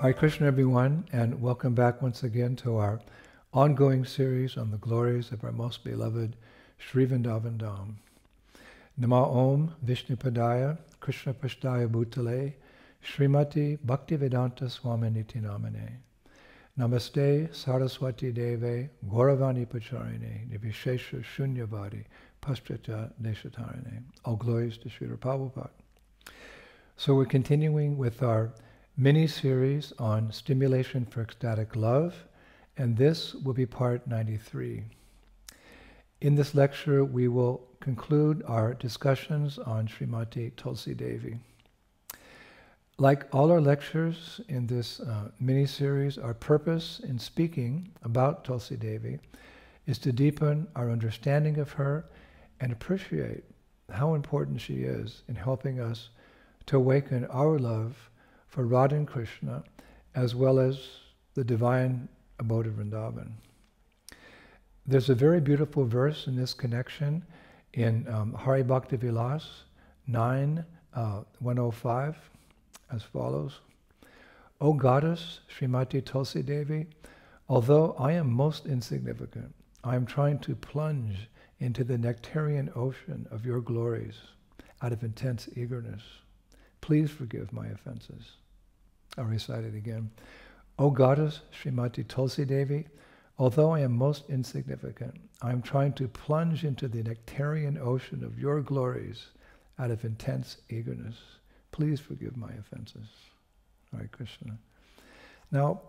Hare Krishna everyone, and welcome back once again to our ongoing series on the glories of our most beloved Sri Vrindavan Dham. Nama Om Vishnupadaya Krishna Pashtaya Bhutale Srimati Bhaktivedanta Swami Niti Namane Namaste Saraswati Deve Gauravani Pacharine Nivishesha Shunyavadi Pastrata Deshatarine. All glories to Srila Prabhupada. So we're continuing with our mini-series on Stimulation for Ecstatic Love, and this will be part 93. In this lecture, we will conclude our discussions on Srimati Tulasi Devi. Like all our lectures in this mini-series, our purpose in speaking about Tulasi Devi is to deepen our understanding of her and appreciate how important she is in helping us to awaken our love for Radha and Krishna, as well as the divine abode of Vrindavan. There's a very beautiful verse in this connection in Hari Bhakti Vilas 9:105 as follows. O Goddess Srimati Tulasi Devi, although I am most insignificant, I am trying to plunge into the nectarian ocean of your glories out of intense eagerness. Please forgive my offenses. I'll recite it again. O Goddess Srimati Tulasi Devi, although I am most insignificant, I am trying to plunge into the nectarian ocean of your glories out of intense eagerness. Please forgive my offenses. Hare Krishna. Now,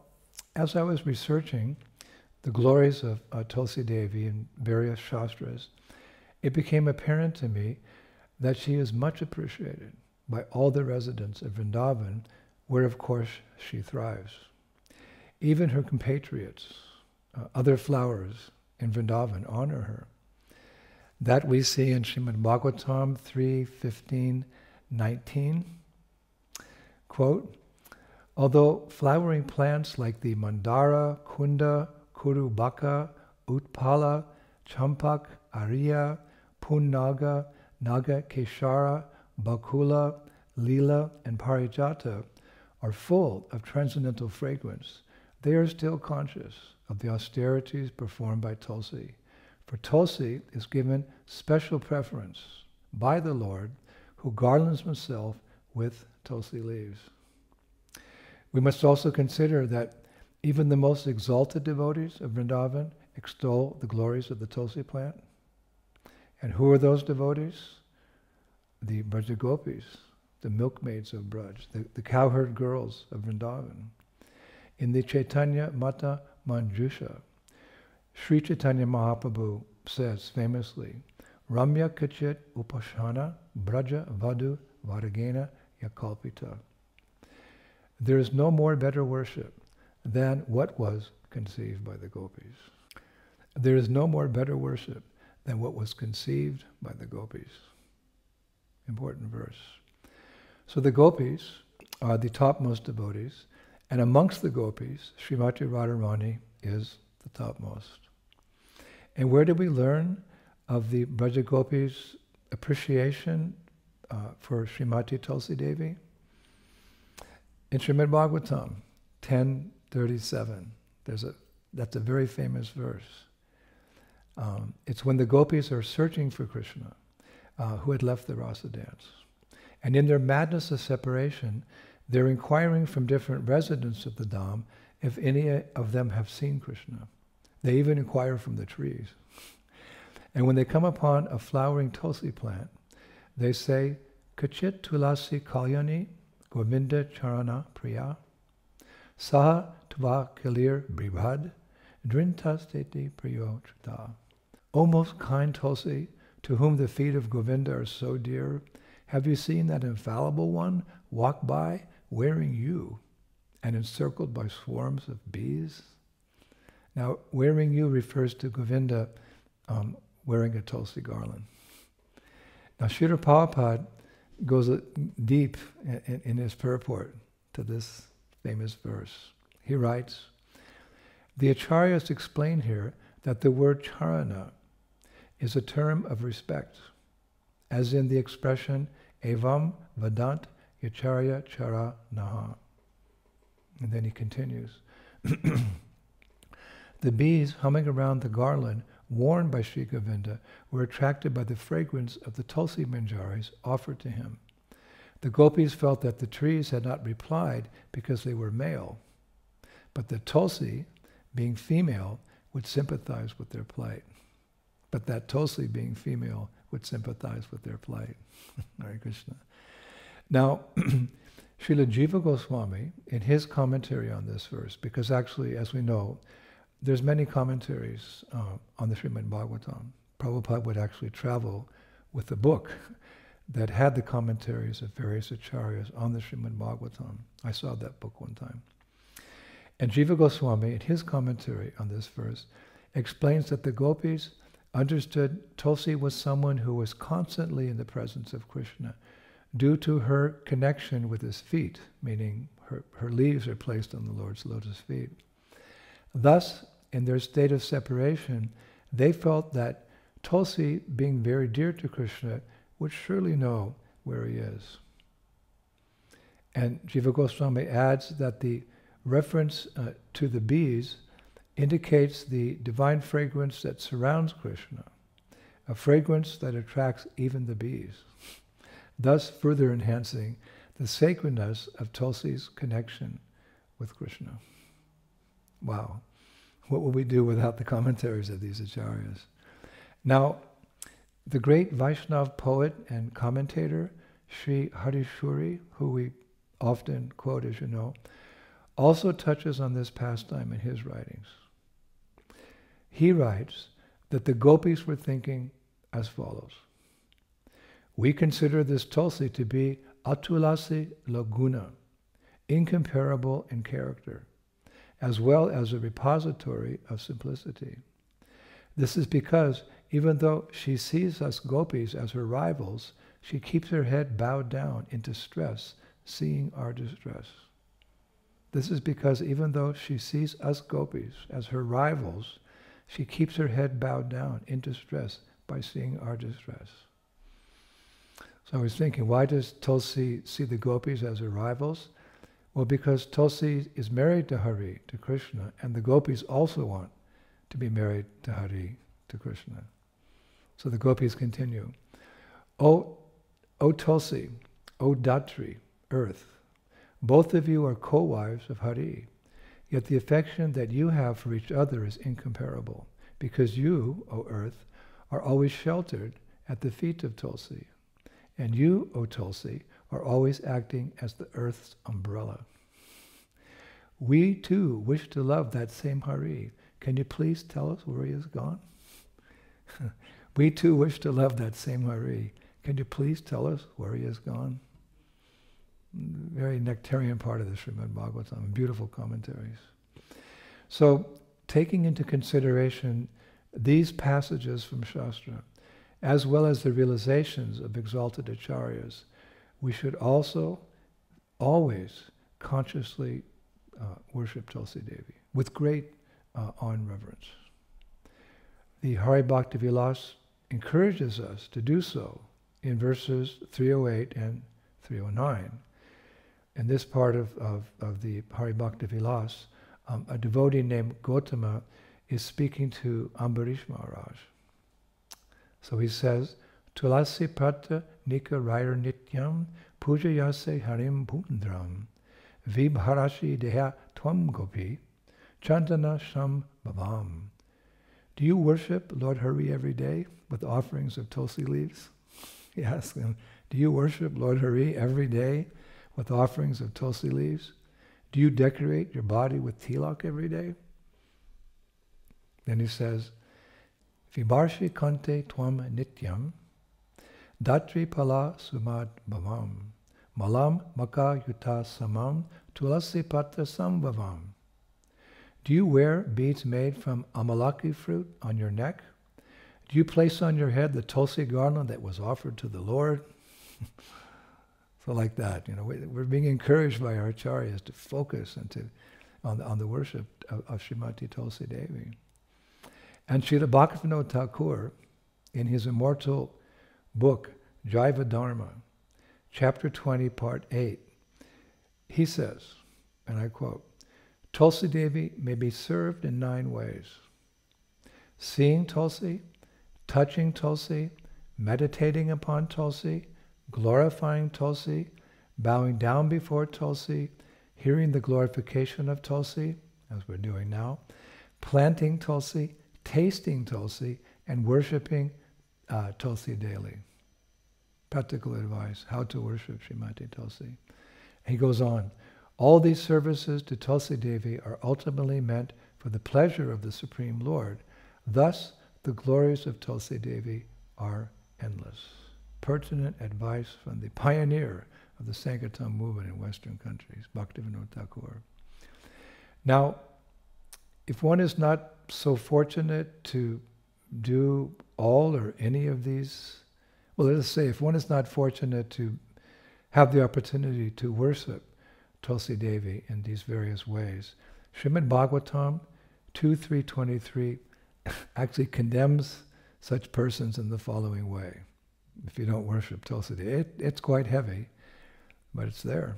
as I was researching the glories of Tulasi Devi in various shastras, it became apparent to me that she is much appreciated by all the residents of Vrindavan, where of course she thrives. Even her compatriots, other flowers in Vrindavan, honor her. That we see in Srimad Bhagavatam 3:15-19. Quote, although flowering plants like the Mandara, Kunda, Kurubaka, Utpala, Champak, Arya, Punnaga, Naga Keshara, Bakula, Lila, and Parijata are full of transcendental fragrance, they are still conscious of the austerities performed by Tulsi. For Tulsi is given special preference by the Lord, who garlands himself with Tulsi leaves. We must also consider that even the most exalted devotees of Vrindavan extol the glories of the Tulsi plant. And who are those devotees? The Brajagopis, the milkmaids of Braj, the cowherd girls of Vrindavan. In the Chaitanya Mata Manjusha, Sri Chaitanya Mahaprabhu says famously, Ramya Kachit Upashana Braja Vadu Varagena Yakalpita. There is no more better worship than what was conceived by the gopis. There is no more better worship than what was conceived by the gopis. Important verse. So the gopis are the topmost devotees, and amongst the gopis, Srimati Radharani is the topmost. And where did we learn of the Brajagopis' appreciation for Srimati Tulasi Devi? In Srimad Bhagavatam 10:37, that's a very famous verse. It's when the gopis are searching for Krishna, who had left the rasa dance. And in their madness of separation, they're inquiring from different residents of the Dham if any of them have seen Krishna. They even inquire from the trees. And when they come upon a flowering tulsi plant, they say, Kachit Tulasi Kalyani Govinda Charana Priya Saha Tva Kalir Bribhad Drintasteti Priyo Chata. O most kind Tulsi, to whom the feet of Govinda are so dear, have you seen that infallible one walk by wearing you and encircled by swarms of bees? Now, wearing you refers to Govinda wearing a Tulsi garland. Now, Srila Prabhupada goes deep in his purport to this famous verse. He writes, the Acharyas explain here that the word charana is a term of respect, as in the expression evam vadant yacharya chara naha. And then he continues. The bees humming around the garland worn by Sri Govinda were attracted by the fragrance of the Tulsi manjaris offered to him. The gopis felt that the trees had not replied because they were male, but the Tulsi, being female, would sympathize with their plight. But that Tulsi, being female, would sympathize with their plight. Hare Krishna. Now, Srila Jiva Goswami, in his commentary on this verse, because actually, as we know, there's many commentaries on the Srimad Bhagavatam. Prabhupada would actually travel with a book that had the commentaries of various acharyas on the Srimad Bhagavatam. I saw that book one time. And Jiva Goswami, in his commentary on this verse, explains that the gopis understood Tulsi was someone who was constantly in the presence of Krishna due to her connection with his feet, meaning her leaves are placed on the Lord's lotus feet. Thus, in their state of separation, they felt that Tulsi, being very dear to Krishna, would surely know where he is. And Jiva Goswami adds that the reference to the bees indicates the divine fragrance that surrounds Krishna, a fragrance that attracts even the bees, thus further enhancing the sacredness of Tulsi's connection with Krishna. Wow. What would we do without the commentaries of these acharyas? Now, the great Vaishnav poet and commentator, Sri Harishuri, who we often quote, as you know, also touches on this pastime in his writings. He writes that the gopis were thinking as follows. We consider this Tulsi to be Tulasi Laguna, incomparable in character, as well as a repository of simplicity. This is because even though she sees us gopis as her rivals, she keeps her head bowed down in distress, seeing our distress. This is because even though she sees us gopis as her rivals, she keeps her head bowed down in distress by seeing our distress. So I was thinking, why does Tulsi see the gopis as her rivals? Well, because Tulsi is married to Hari, to Krishna, and the gopis also want to be married to Hari, to Krishna. So the gopis continue. O Tulsi, O Datri, earth, both of you are co-wives of Hari, yet the affection that you have for each other is incomparable, because you, O earth, are always sheltered at the feet of Tulsi, and you, O Tulsi, are always acting as the earth's umbrella. We too wish to love that same Hari. Can you please tell us where he has gone? We too wish to love that same Hari. Can you please tell us where he has gone? Very nectarian part of the Srimad Bhagavatam, beautiful commentaries. So, taking into consideration these passages from Shastra, as well as the realizations of exalted acharyas, we should also always consciously worship Tulsi Devi with great awe and reverence. The Hari Bhakti Vilas encourages us to do so in verses 308 and 309. In this part of the Hari Bhakti Vilas, a devotee named Gautama is speaking to Ambarish Maharaj. So he says, Tulasi prata nika rair nityam pujayase harim bhundram vibharashi deha tvam gopi chandana sham bhavam. Do you worship Lord Hari every day with offerings of Tulsi leaves? He asks him, do you worship Lord Hari every day with offerings of Tulsi leaves? Do you decorate your body with tilak every day? Then he says, Vibharshi kante tvam nityam datri pala sumad bhavam malam maka yuta samam tulasi patra sambhavam. Do you wear beads made from amalaki fruit on your neck? Do you place on your head the tulsi garland that was offered to the Lord? So like that, we're being encouraged by our acharyas to focus and on the worship of Srimati Tulsi Devi. And Srila Bhaktivinoda Thakur, in his immortal book, Jaiva Dharma, chapter 20, part 8, he says, and I quote, Tulsi Devi may be served in 9 ways. Seeing Tulsi, touching Tulsi, meditating upon Tulsi, glorifying Tulsi, bowing down before Tulsi, hearing the glorification of Tulsi, as we're doing now, planting Tulsi, tasting Tulsi, and worshipping Tulsi daily. Practical advice, how to worship Srimati Tulsi. He goes on, all these services to Tulsi Devi are ultimately meant for the pleasure of the Supreme Lord. Thus, the glories of Tulsi Devi are endless. Pertinent advice from the pioneer of the Sankirtan movement in Western countries, Bhaktivinoda Thakur. Now, if one is not so fortunate to do all or any of these, well, let us say, if one is not fortunate to have the opportunity to worship Tulsi Devi in these various ways, Srimad Bhagavatam 2.3.23 actually condemns such persons in the following way. If you don't worship Tulsi Devi, it's quite heavy, but it's there.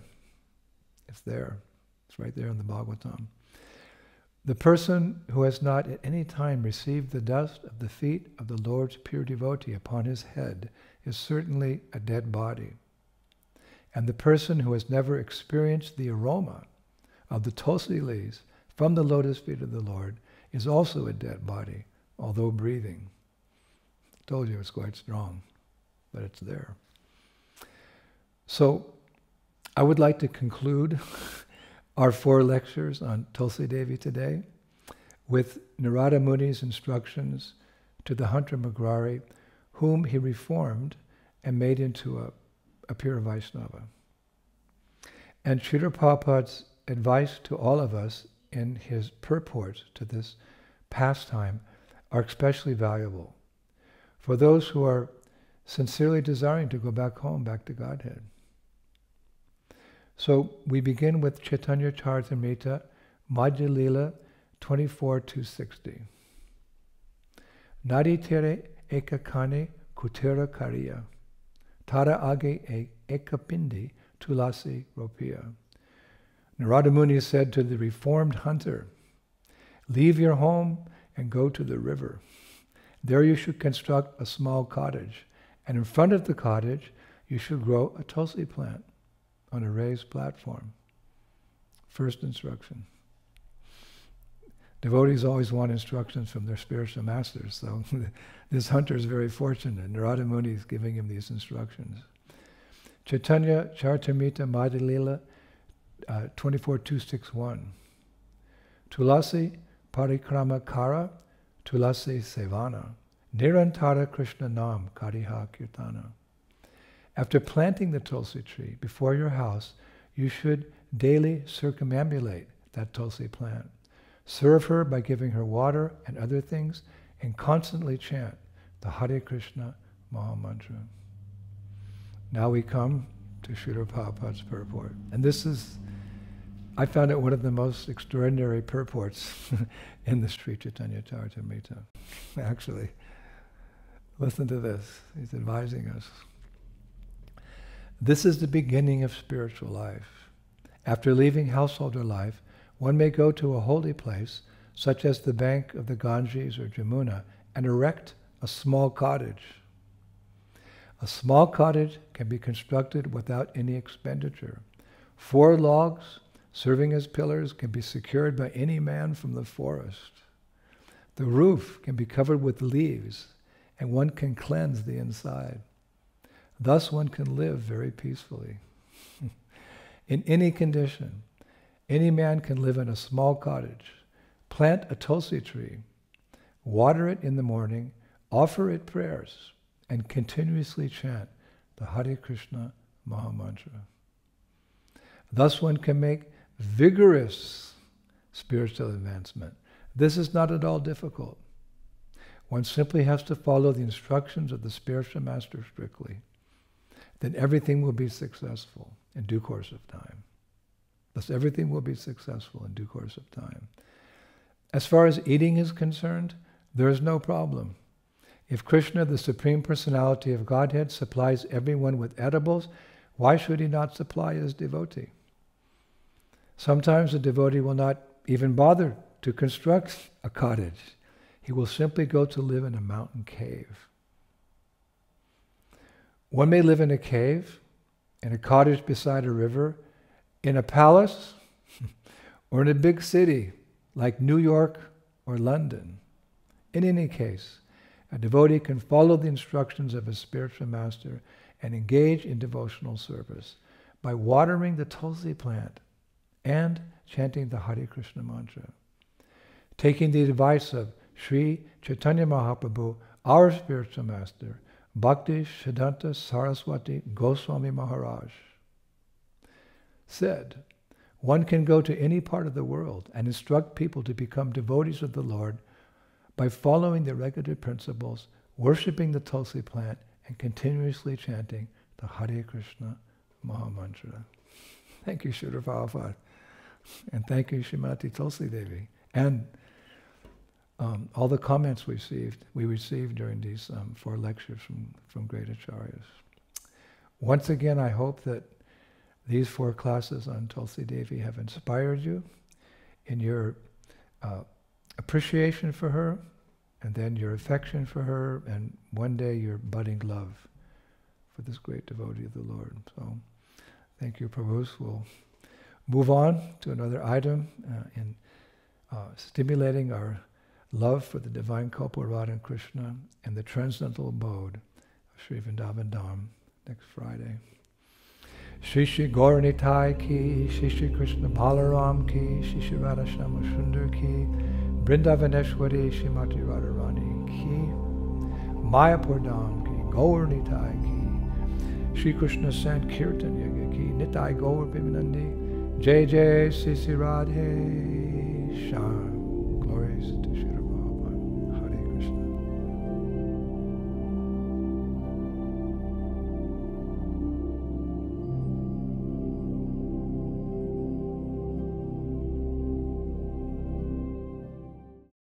It's there. It's right there in the Bhagavatam. The person who has not at any time received the dust of the feet of the Lord's pure devotee upon his head is certainly a dead body. And the person who has never experienced the aroma of the Tulsi leaves from the lotus feet of the Lord is also a dead body, although breathing. I told you it's quite strong, but it's there. So, I would like to conclude our 4 lectures on Tulsi Devi today with Narada Muni's instructions to the Hunter Mugrari, whom he reformed and made into a pure Vaishnava. And Srila Prabhupada's advice to all of us in his purport to this pastime are especially valuable for those who are sincerely desiring to go back home, back to Godhead. So we begin with Chaitanya Charitamrita, Madhya Lila 24-60. Nadi tere ekakane kutera kariya, tara age ekapindi tulasi ropiya. Narada Muni said to the reformed hunter, leave your home and go to the river. There you should construct a small cottage, and in front of the cottage you should grow a tulsi plant on a raised platform. First instruction. Devotees always want instructions from their spiritual masters, so this hunter is very fortunate. Narada Muni is giving him these instructions. Chaitanya Charitamrita Madhya Lila 24.261. Tulasi parikrama kara, tulasi sevana, nirantara Krishna nam kariha kirtana. After planting the tulsi tree before your house, you should daily circumambulate that tulsi plant. Serve her by giving her water and other things, and constantly chant the Hare Krishna Maha Mantra. Now we come to Srila Prabhupada's purport. And this is, I found it one of the most extraordinary purports in the Sri Chaitanya Charitamrita. Actually, listen to this. He's advising us. This is the beginning of spiritual life. After leaving householder life, one may go to a holy place, such as the bank of the Ganges or Jamuna, and erect a small cottage. A small cottage can be constructed without any expenditure. 4 logs, serving as pillars, can be secured by any man from the forest. The roof can be covered with leaves, and one can cleanse the inside. Thus one can live very peacefully. In any condition, any man can live in a small cottage, plant a tulsi tree, water it in the morning, offer it prayers, and continuously chant the Hare Krishna Maha Mantra. Thus one can make vigorous spiritual advancement. This is not at all difficult. One simply has to follow the instructions of the spiritual master strictly. Then everything will be successful in due course of time. Thus everything will be successful in due course of time. As far as eating is concerned, there is no problem. If Krishna, the Supreme Personality of Godhead, supplies everyone with edibles, why should he not supply his devotee? Sometimes the devotee will not even bother to construct a cottage. He will simply go to live in a mountain cave. One may live in a cave, in a cottage beside a river, in a palace, or in a big city like New York or London. In any case, a devotee can follow the instructions of his spiritual master and engage in devotional service by watering the Tulasi plant and chanting the Hare Krishna mantra. Taking the advice of Sri Chaitanya Mahaprabhu, our spiritual master, Bhakti Siddhanta Saraswati Goswami Maharaj, said, one can go to any part of the world and instruct people to become devotees of the Lord by following the regular principles, worshipping the Tulasi plant, and continuously chanting the Hare Krishna Mahamantra. Thank you, Srila Prabhupada. And thank you, Srimati Tulasi Devi. And all the comments we received during these 4 lectures from great acharyas. Once again, I hope that these 4 classes on Tulasi Devi have inspired you in your appreciation for her, and then your affection for her, and one day your budding love for this great devotee of the Lord. So, thank you, Prabhu. We'll move on to another item in stimulating our love for the divine couple Radha and Krishna and the transcendental abode of Sri Vrindavan Dham next Friday. Shri Shri Gaura Nitai ki, Shri Shri Krishna Balaram ki, Shri Shri Radha Shama Sundar ki, Vrindavaneshwari Shrimati Radharani ki, Mayapur Dham ki, Gaura Nitai ki, Shri Krishna Sankirtan Yaga ki, Nitai Gaura Bimanandi, Jai Jai Sri Sri Radhe Sham.